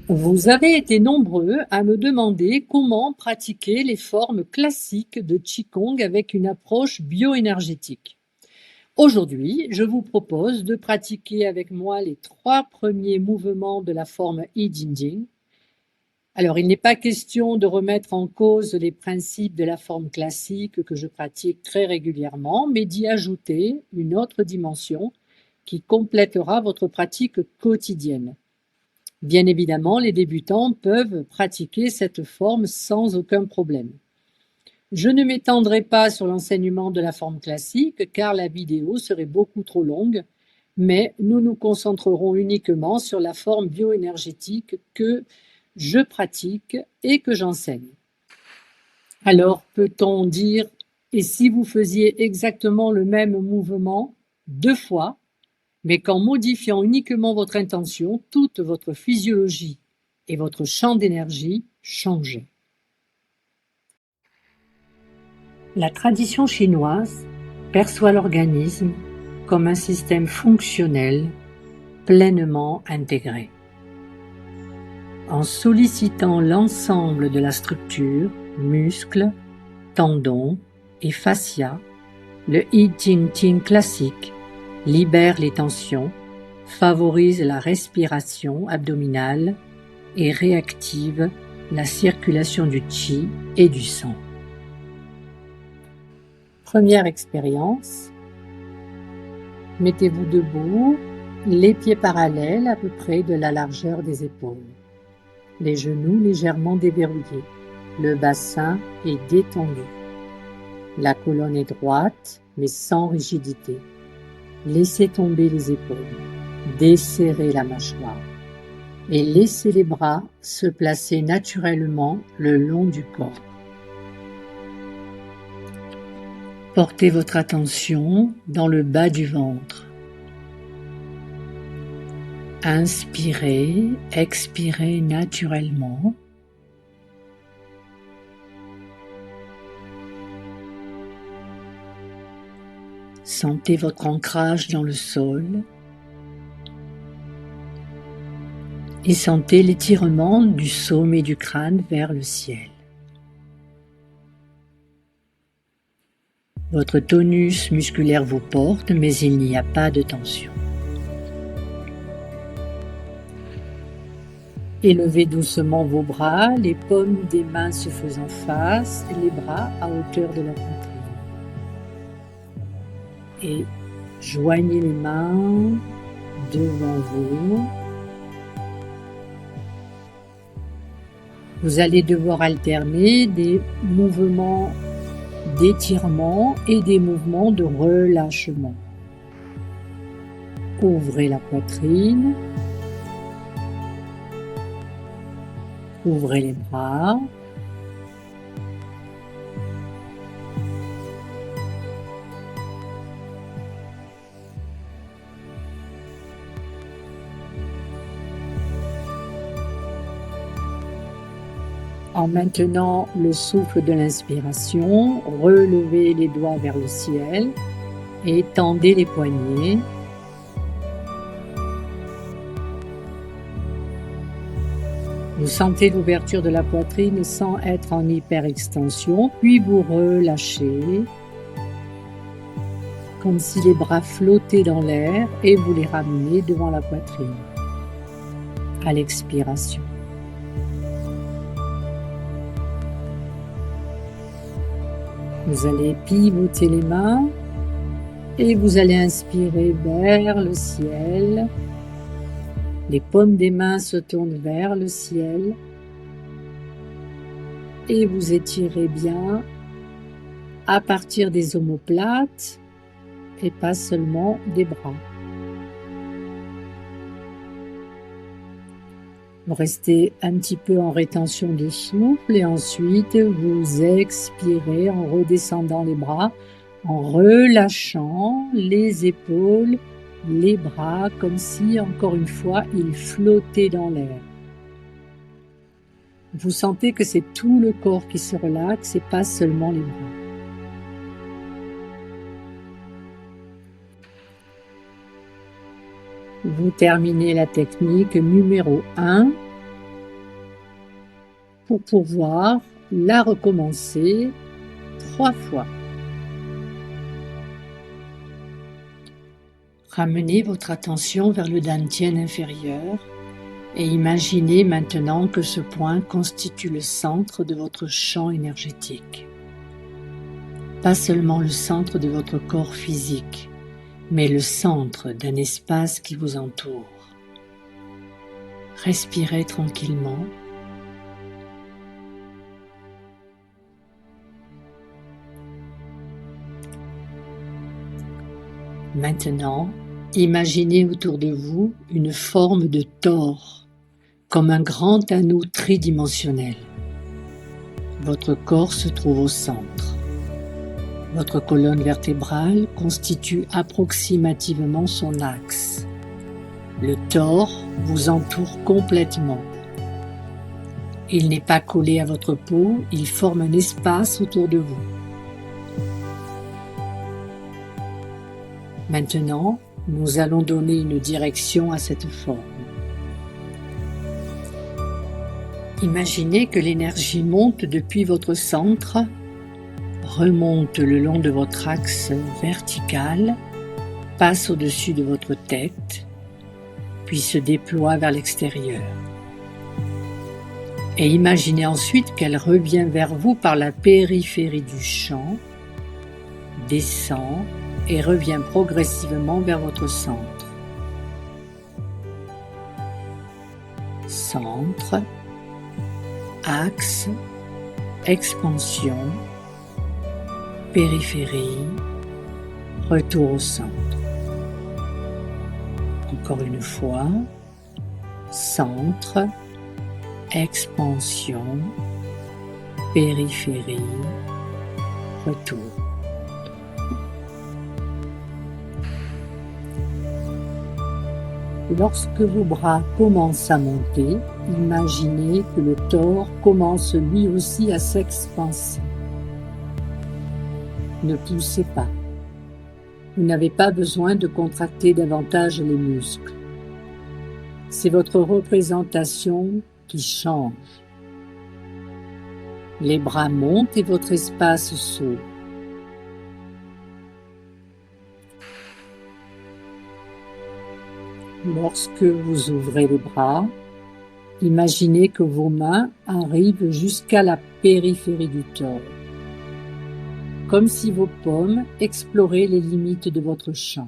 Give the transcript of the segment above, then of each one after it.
Vous avez été nombreux à me demander comment pratiquer les formes classiques de Qigong avec une approche bioénergétique. Aujourd'hui, je vous propose de pratiquer avec moi les 3 premiers mouvements de la forme I Ching Ching. Alors, il n'est pas question de remettre en cause les principes de la forme classique que je pratique très régulièrement, mais d'y ajouter une autre dimension qui complétera votre pratique quotidienne. Bien évidemment, les débutants peuvent pratiquer cette forme sans aucun problème. Je ne m'étendrai pas sur l'enseignement de la forme classique car la vidéo serait beaucoup trop longue, mais nous nous concentrerons uniquement sur la forme bioénergétique que je pratique et que j'enseigne. Alors, peut-on dire, et si vous faisiez exactement le même mouvement 2 fois, mais qu'en modifiant uniquement votre intention, toute votre physiologie et votre champ d'énergie changeaient. La tradition chinoise perçoit l'organisme comme un système fonctionnel pleinement intégré. En sollicitant l'ensemble de la structure, muscles, tendons et fascia, le I Ching Ching classique libère les tensions, favorise la respiration abdominale et réactive la circulation du qi et du sang. Première expérience. Mettez-vous debout, les pieds parallèles à peu près de la largeur des épaules. Les genoux légèrement déverrouillés. Le bassin est détendu. La colonne est droite, mais sans rigidité. Laissez tomber les épaules. Desserrez la mâchoire. Et laissez les bras se placer naturellement le long du corps. Portez votre attention dans le bas du ventre. Inspirez, expirez naturellement. Sentez votre ancrage dans le sol et sentez l'étirement du sommet du crâne vers le ciel. Votre tonus musculaire vous porte, mais il n'y a pas de tension. Élevez doucement vos bras, les paumes des mains se faisant face, les bras à hauteur de la poitrine. Et joignez les mains devant vous. Vous allez devoir alterner des mouvements d'étirement et des mouvements de relâchement. Ouvrez la poitrine. Ouvrez les bras. En maintenant le souffle de l'inspiration, relevez les doigts vers le ciel et tendez les poignets. Vous sentez l'ouverture de la poitrine sans être en hyperextension, puis vous relâchez, comme si les bras flottaient dans l'air et vous les ramenez devant la poitrine, à l'expiration. Vous allez pivoter les mains et vous allez inspirer vers le ciel. Les paumes des mains se tournent vers le ciel et vous étirez bien à partir des omoplates et pas seulement des bras. Vous restez un petit peu en rétention de souffle et ensuite vous expirez en redescendant les bras, en relâchant les épaules, les bras, comme si, encore une fois, ils flottaient dans l'air. Vous sentez que c'est tout le corps qui se relaxe et pas seulement les bras. Vous terminez la technique numéro 1 pour pouvoir la recommencer 3 fois. Ramenez votre attention vers le dantian inférieur et imaginez maintenant que ce point constitue le centre de votre champ énergétique. Pas seulement le centre de votre corps physique, mais le centre d'un espace qui vous entoure. Respirez tranquillement. Maintenant, imaginez autour de vous une forme de tore, comme un grand anneau tridimensionnel. Votre corps se trouve au centre. Votre colonne vertébrale constitue approximativement son axe. Le tore vous entoure complètement. Il n'est pas collé à votre peau, il forme un espace autour de vous. Maintenant, nous allons donner une direction à cette forme. Imaginez que l'énergie monte depuis votre centre, remonte le long de votre axe vertical, passe au-dessus de votre tête, puis se déploie vers l'extérieur. Et imaginez ensuite qu'elle revient vers vous par la périphérie du champ, descend et revient progressivement vers votre centre. Centre, axe, expansion, périphérie, retour au centre. Encore une fois, centre, expansion, périphérie, retour. Lorsque vos bras commencent à monter, imaginez que le tore commence lui aussi à s'expanser. Ne poussez pas. Vous n'avez pas besoin de contracter davantage les muscles. C'est votre représentation qui change. Les bras montent et votre espace s'ouvre. Lorsque vous ouvrez les bras, imaginez que vos mains arrivent jusqu'à la périphérie du tore, comme si vos paumes exploraient les limites de votre champ.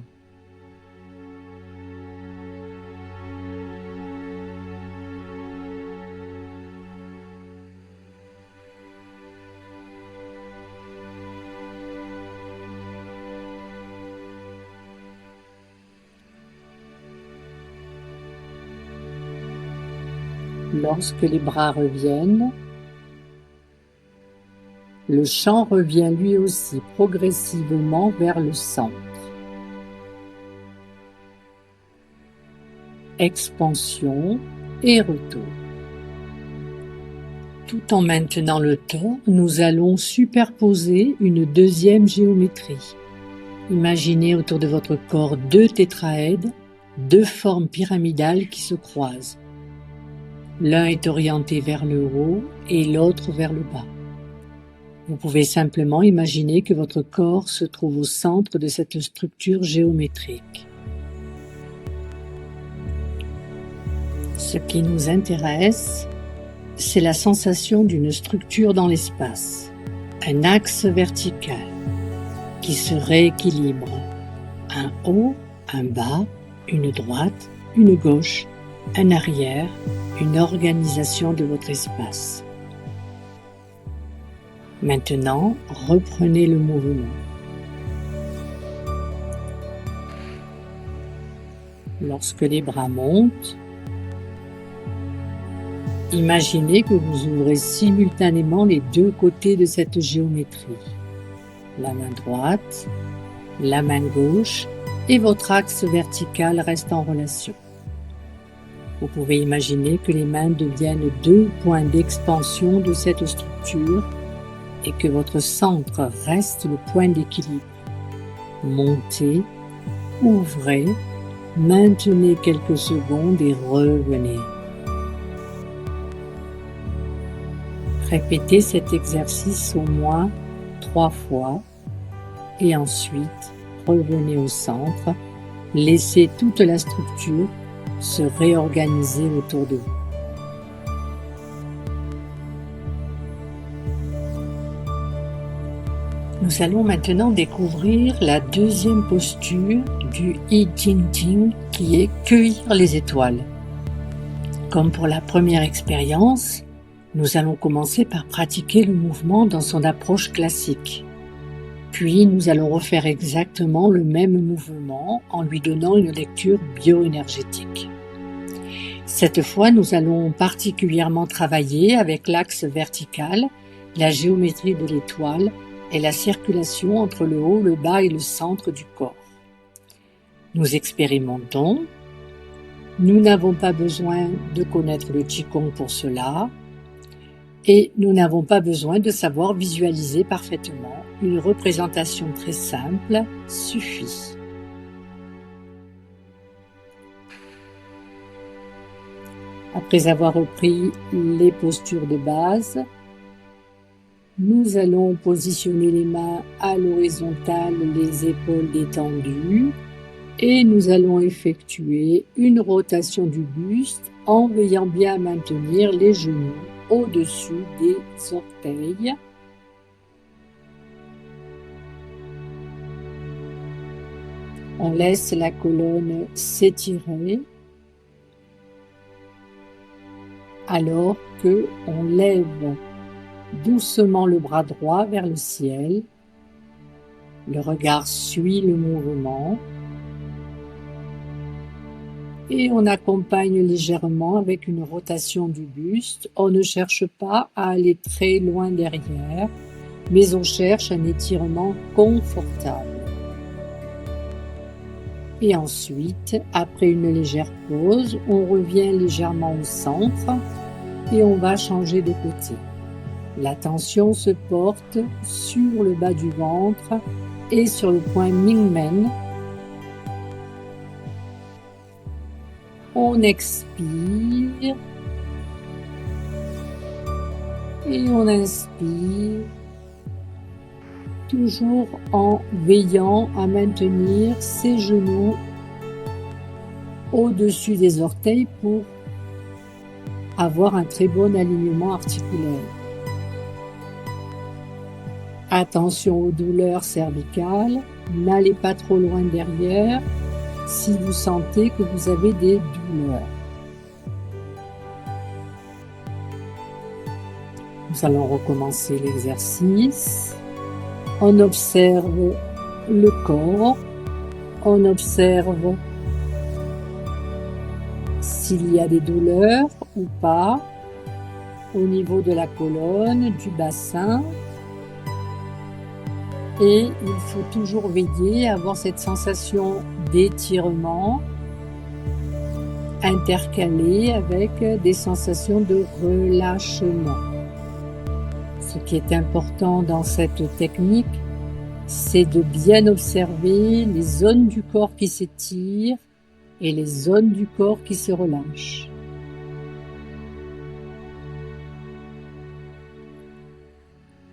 Lorsque les bras reviennent, le champ revient lui aussi progressivement vers le centre. Expansion et retour. Tout en maintenant le tore, nous allons superposer une deuxième géométrie. Imaginez autour de votre corps 2 tétraèdes, 2 formes pyramidales qui se croisent. L'un est orienté vers le haut et l'autre vers le bas. Vous pouvez simplement imaginer que votre corps se trouve au centre de cette structure géométrique. Ce qui nous intéresse, c'est la sensation d'une structure dans l'espace, un axe vertical qui se rééquilibre, un haut, un bas, une droite, une gauche, un arrière, une organisation de votre espace. Maintenant, reprenez le mouvement. Lorsque les bras montent, imaginez que vous ouvrez simultanément les 2 côtés de cette géométrie. La main droite, la main gauche et votre axe vertical restent en relation. Vous pouvez imaginer que les mains deviennent 2 points d'expansion de cette structure et que votre centre reste le point d'équilibre. Montez, ouvrez, maintenez quelques secondes et revenez. Répétez cet exercice au moins 3 fois et ensuite revenez au centre. Laissez toute la structure se réorganiser autour de vous. Nous allons maintenant découvrir la deuxième posture du I Ching Ching qui est cueillir les étoiles. Comme pour la première expérience, nous allons commencer par pratiquer le mouvement dans son approche classique. Puis nous allons refaire exactement le même mouvement en lui donnant une lecture bioénergétique. Cette fois, nous allons particulièrement travailler avec l'axe vertical, la géométrie de l'étoile et la circulation entre le haut, le bas et le centre du corps. Nous expérimentons. Nous n'avons pas besoin de connaître le Qigong pour cela et nous n'avons pas besoin de savoir visualiser parfaitement. Une représentation très simple suffit. Après avoir repris les postures de base, nous allons positionner les mains à l'horizontale, les épaules détendues et nous allons effectuer une rotation du buste en veillant bien à maintenir les genoux au-dessus des orteils. On laisse la colonne s'étirer alors que on lève doucement le bras droit vers le ciel. Le regard suit le mouvement et on accompagne légèrement avec une rotation du buste. On ne cherche pas à aller très loin derrière, mais on cherche un étirement confortable. Et ensuite, après une légère pause, on revient légèrement au centre et on va changer de côté. L'attention se porte sur le bas du ventre et sur le point Mingmen. On expire et on inspire, toujours en veillant à maintenir ses genoux au-dessus des orteils pour avoir un très bon alignement articulaire. Attention aux douleurs cervicales, n'allez pas trop loin derrière si vous sentez que vous avez des douleurs. Nous allons recommencer l'exercice. On observe le corps, on observe s'il y a des douleurs ou pas au niveau de la colonne, du bassin. Et il faut toujours veiller à avoir cette sensation d'étirement intercalée avec des sensations de relâchement. Ce qui est important dans cette technique, c'est de bien observer les zones du corps qui s'étirent et les zones du corps qui se relâchent.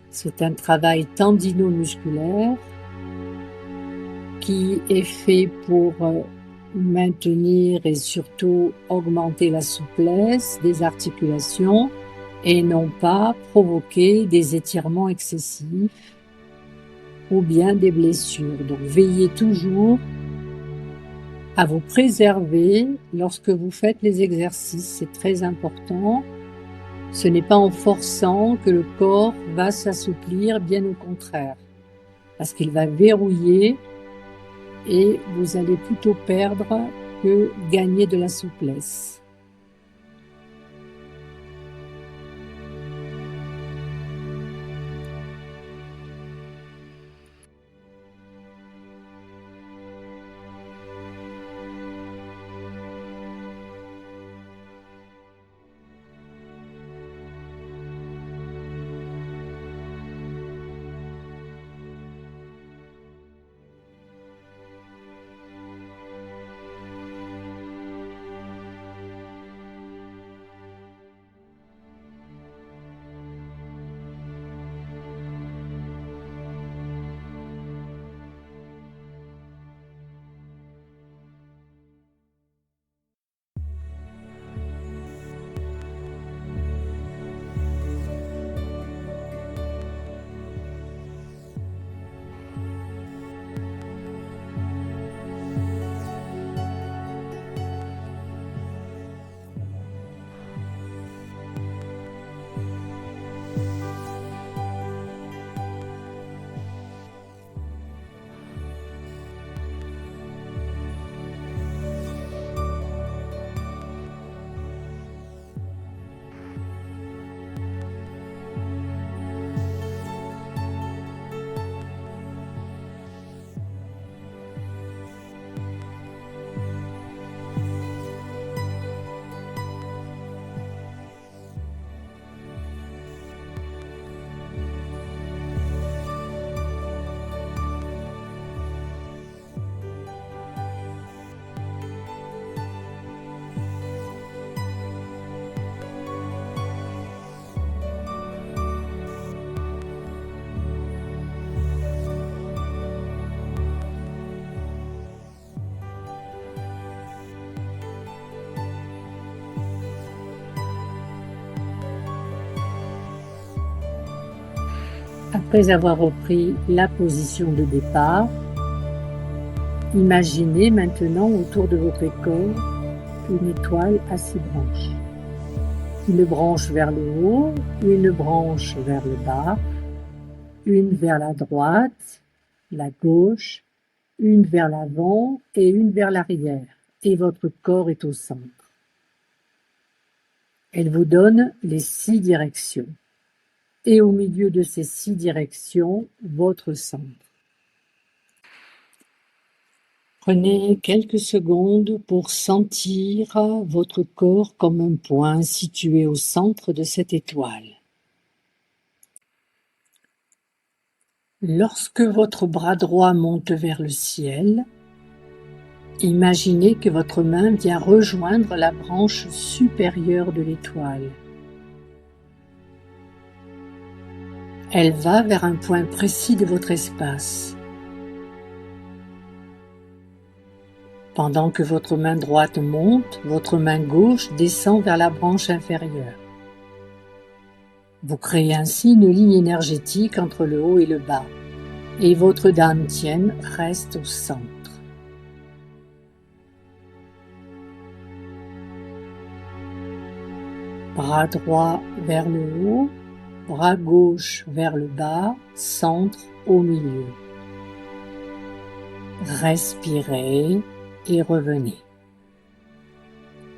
C'est un travail tendino-musculaire qui est fait pour maintenir et surtout augmenter la souplesse des articulations et non pas provoquer des étirements excessifs ou bien des blessures. Donc veillez toujours à vous préserver lorsque vous faites les exercices, c'est très important. Ce n'est pas en forçant que le corps va s'assouplir, bien au contraire, parce qu'il va verrouiller et vous allez plutôt perdre que gagner de la souplesse. Après avoir repris la position de départ, imaginez maintenant autour de votre corps une étoile à 6 branches. Une branche vers le haut, une branche vers le bas, une vers la droite, la gauche, une vers l'avant et une vers l'arrière, et votre corps est au centre. Elle vous donne les 6 directions, et au milieu de ces 6 directions, votre centre. Prenez quelques secondes pour sentir votre corps comme un point situé au centre de cette étoile. Lorsque votre bras droit monte vers le ciel, imaginez que votre main vient rejoindre la branche supérieure de l'étoile. Elle va vers un point précis de votre espace. Pendant que votre main droite monte, votre main gauche descend vers la branche inférieure. Vous créez ainsi une ligne énergétique entre le haut et le bas, et votre dantian reste au centre. Bras droit vers le haut, bras gauche vers le bas, centre au milieu. Respirez et revenez.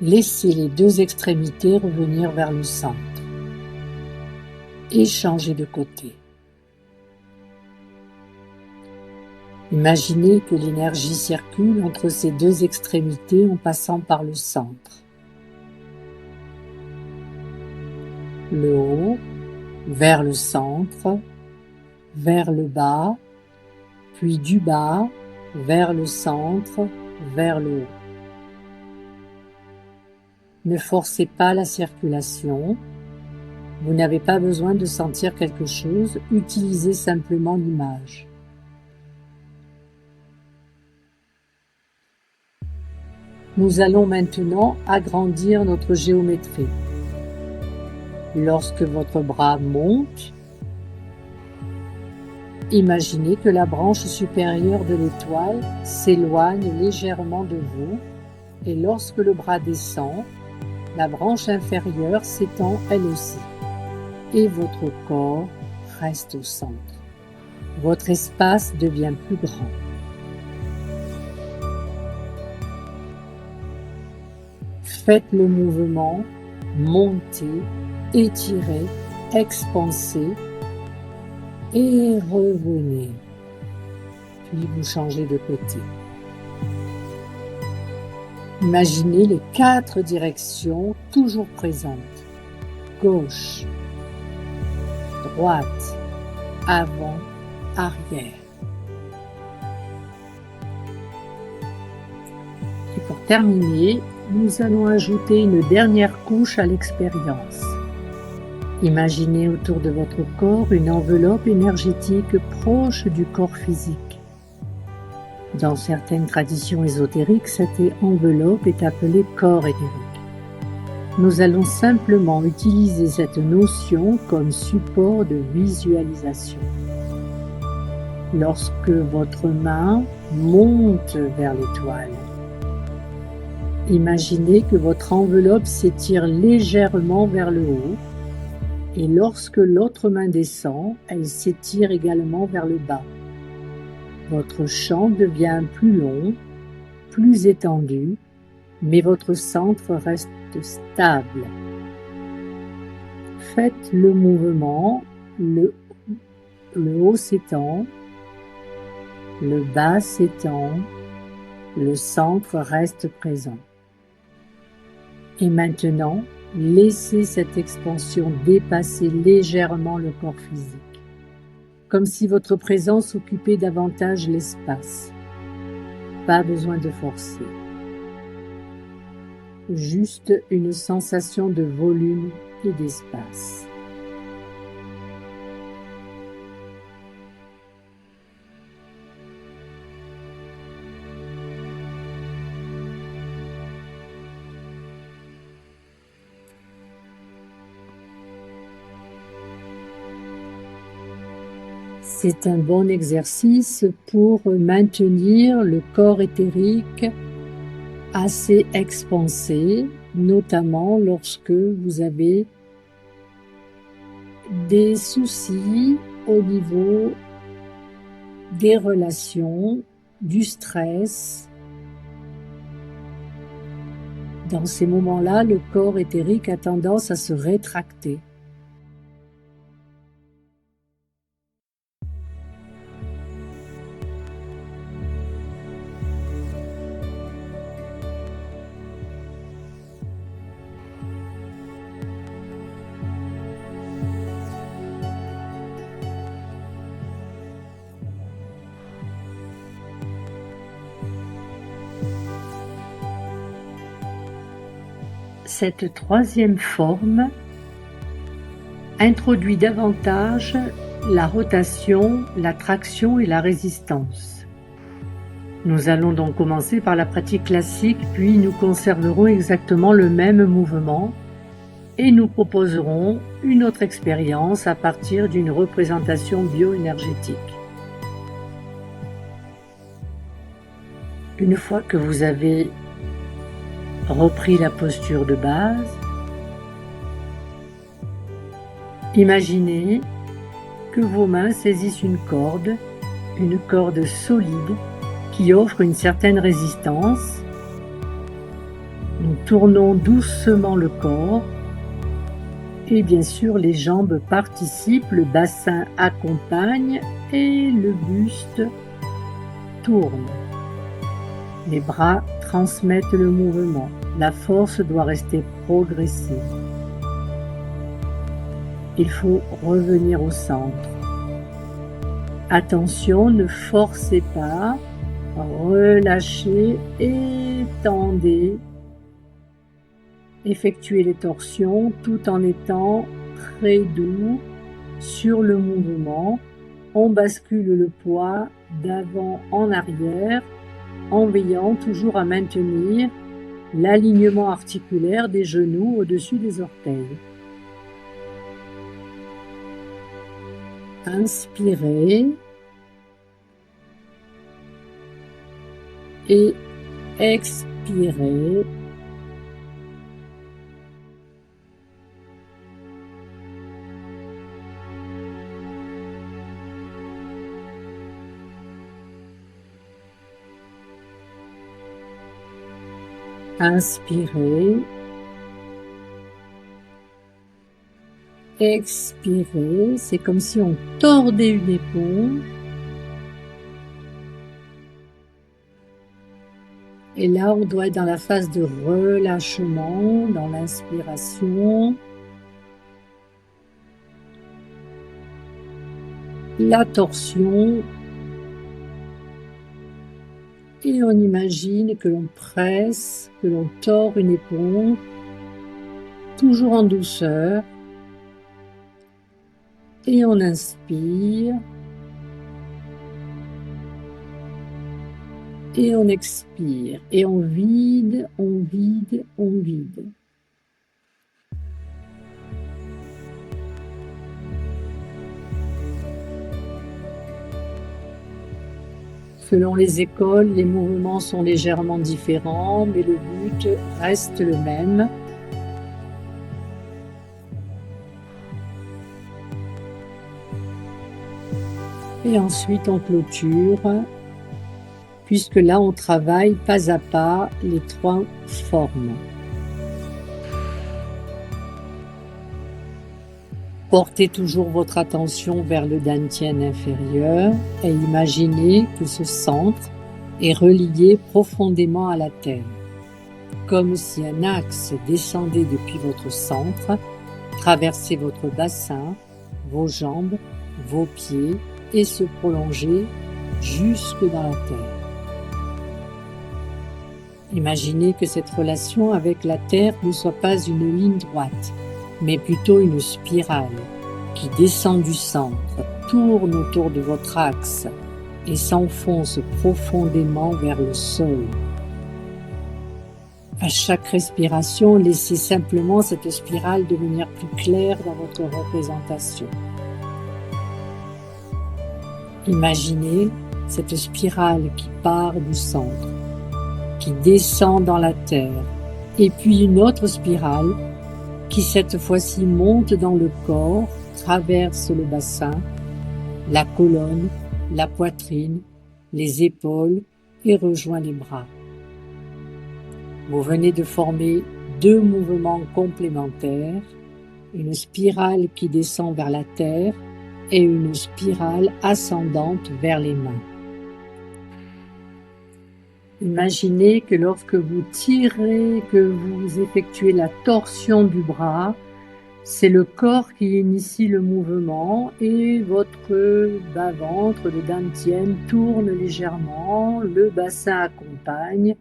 Laissez les 2 extrémités revenir vers le centre. Et changez de côté. Imaginez que l'énergie circule entre ces 2 extrémités en passant par le centre. Le haut, vers le centre, vers le bas, puis du bas, vers le centre, vers le haut. Ne forcez pas la circulation. Vous n'avez pas besoin de sentir quelque chose, utilisez simplement l'image. Nous allons maintenant agrandir notre géométrie. Lorsque votre bras monte, imaginez que la branche supérieure de l'étoile s'éloigne légèrement de vous et lorsque le bras descend, la branche inférieure s'étend elle aussi et votre corps reste au centre. Votre espace devient plus grand. Faites le mouvement, montez, étirez, expansez et revenez. Puis vous changez de côté. Imaginez les 4 directions toujours présentes. Gauche, droite, avant, arrière. Et pour terminer, nous allons ajouter une dernière couche à l'expérience. Imaginez autour de votre corps une enveloppe énergétique proche du corps physique. Dans certaines traditions ésotériques, cette enveloppe est appelée corps éthérique. Nous allons simplement utiliser cette notion comme support de visualisation. Lorsque votre main monte vers l'étoile, imaginez que votre enveloppe s'étire légèrement vers le haut et lorsque l'autre main descend, elle s'étire également vers le bas. Votre champ devient plus long, plus étendu, mais votre centre reste stable. Faites le mouvement, le haut s'étend, le bas s'étend, le centre reste présent. Et maintenant, laissez cette expansion dépasser légèrement le corps physique, comme si votre présence occupait davantage l'espace. Pas besoin de forcer. Juste une sensation de volume et d'espace. C'est un bon exercice pour maintenir le corps éthérique assez expansé, notamment lorsque vous avez des soucis au niveau des relations, du stress. Dans ces moments-là, le corps éthérique a tendance à se rétracter. Cette troisième forme introduit davantage la rotation, la traction et la résistance. Nous allons donc commencer par la pratique classique, puis nous conserverons exactement le même mouvement et nous proposerons une autre expérience à partir d'une représentation bioénergétique. Une fois que vous avez repris la posture de base, imaginez que vos mains saisissent une corde solide qui offre une certaine résistance. Nous tournons doucement le corps et bien sûr les jambes participent, le bassin accompagne et le buste tourne. Les bras transmettent le mouvement. La force doit rester progressive. Il faut revenir au centre. Attention, ne forcez pas. Relâchez, étendez. Effectuez les torsions tout en étant très doux sur le mouvement. On bascule le poids d'avant en arrière en veillant toujours à maintenir l'alignement articulaire des genoux au-dessus des orteils. Inspirez et expirez. Inspirez, expirez, c'est comme si on tordait une éponge. Et là, on doit être dans la phase de relâchement, dans l'inspiration. La torsion. Et on imagine que l'on presse, que l'on tord une éponge, toujours en douceur. Et on inspire. Et on expire. Et on vide, on vide, on vide. Selon les écoles, les mouvements sont légèrement différents, mais le but reste le même. Et ensuite, on clôture, puisque là, on travaille pas à pas les trois formes. Portez toujours votre attention vers le dantian inférieur et imaginez que ce centre est relié profondément à la terre, comme si un axe descendait depuis votre centre, traversait votre bassin, vos jambes, vos pieds et se prolongeait jusque dans la terre. Imaginez que cette relation avec la terre ne soit pas une ligne droite, mais plutôt une spirale qui descend du centre, tourne autour de votre axe et s'enfonce profondément vers le sol. À chaque respiration, laissez simplement cette spirale devenir plus claire dans votre représentation. Imaginez cette spirale qui part du centre, qui descend dans la terre, et puis une autre spirale qui cette fois-ci monte dans le corps, traverse le bassin, la colonne, la poitrine, les épaules et rejoint les bras. Vous venez de former 2 mouvements complémentaires, une spirale qui descend vers la terre et une spirale ascendante vers les mains. Imaginez que lorsque vous tirez, que vous effectuez la torsion du bras, c'est le corps qui initie le mouvement et votre bas-ventre, le dantian tourne légèrement, le bassin accompagne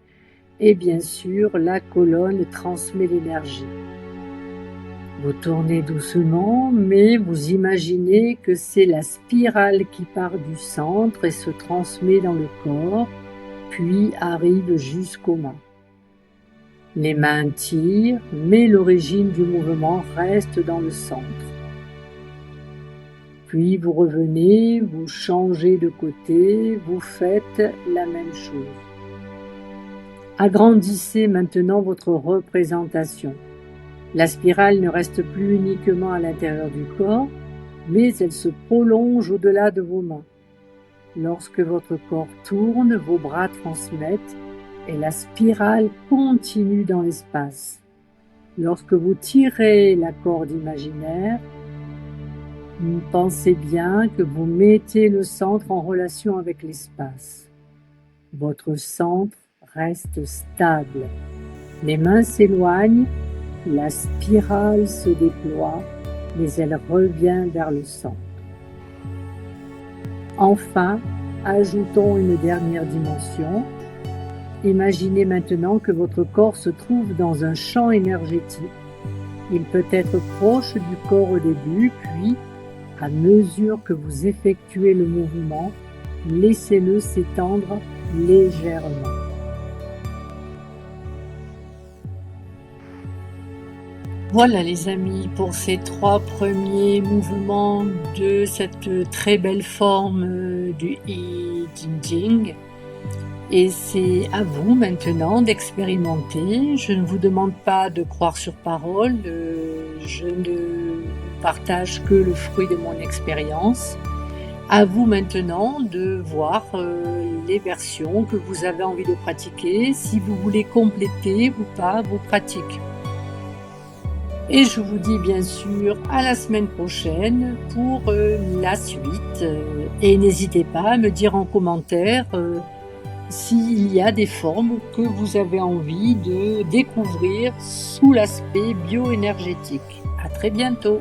et bien sûr la colonne transmet l'énergie. Vous tournez doucement, mais vous imaginez que c'est la spirale qui part du centre et se transmet dans le corps, puis arrive jusqu'aux mains. Les mains tirent, mais l'origine du mouvement reste dans le centre. Puis vous revenez, vous changez de côté, vous faites la même chose. Agrandissez maintenant votre représentation. La spirale ne reste plus uniquement à l'intérieur du corps, mais elle se prolonge au-delà de vos mains. Lorsque votre corps tourne, vos bras transmettent et la spirale continue dans l'espace. Lorsque vous tirez la corde imaginaire, pensez bien que vous mettez le centre en relation avec l'espace. Votre centre reste stable. Les mains s'éloignent, la spirale se déploie, mais elle revient vers le centre. Enfin, ajoutons une dernière dimension. Imaginez maintenant que votre corps se trouve dans un champ énergétique. Il peut être proche du corps au début, puis, à mesure que vous effectuez le mouvement, laissez-le s'étendre légèrement. Voilà les amis, pour ces 3 premiers mouvements de cette très belle forme du I Ching. Et c'est à vous maintenant d'expérimenter. Je ne vous demande pas de croire sur parole, je ne partage que le fruit de mon expérience. À vous maintenant de voir les versions que vous avez envie de pratiquer, si vous voulez compléter ou pas vos pratiques. Et je vous dis bien sûr à la semaine prochaine pour la suite. Et n'hésitez pas à me dire en commentaire s'il y a des formes que vous avez envie de découvrir sous l'aspect bioénergétique. À très bientôt.